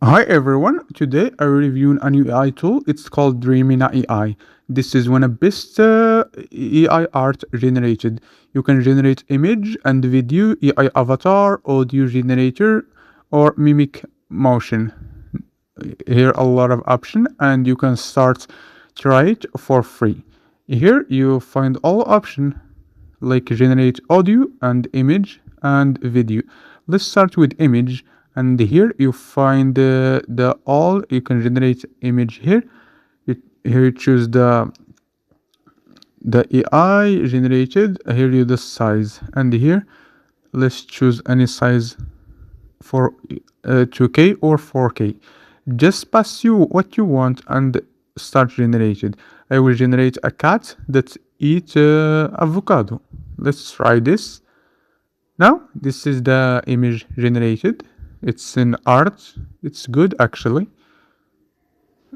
Hi everyone, today I review a new AI tool. It's called Dreamina AI. This is one of the best AI art generated. You can generate image and video, AI avatar, audio generator, or mimic motion. Here a lot of option and you can start try it for free. Here you find all option like generate audio and image and video. Let's start with image, and here you find the all you can generate image here. Here you choose the AI generated. Here you the size, and here let's choose any size for 2K or 4K. Just pass you what you want and start generated. I will generate a cat that eat avocado. Let's try this. Now this is the image generated. It's in art. It's good actually,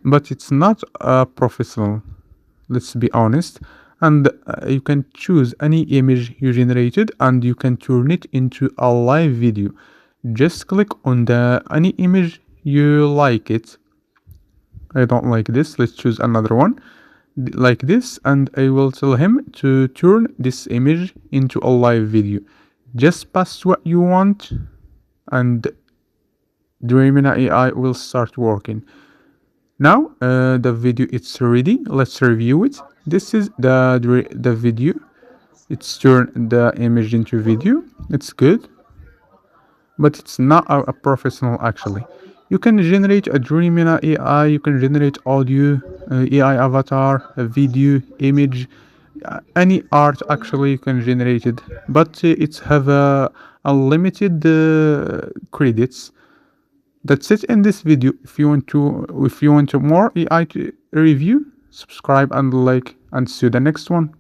but it's not professional. Let's be honest. And you can choose any image you generated and you can turn it into a live video. Just click on the any image you like it. I don't like this. Let's choose another one like this, and I will tell him to turn this image into a live video. Just pass what you want and Dreamina AI will start working. Now the video is ready. Let's review it. This is the video. It's turned the image into video. It's good, but it's not a professional actually. You can generate a Dreamina AI. You can generate audio, AI avatar, a video, image, any art actually you can generate it, but it's have a unlimited credits. That's it in this video. If you want to more AI review, subscribe and like, and see you the next one.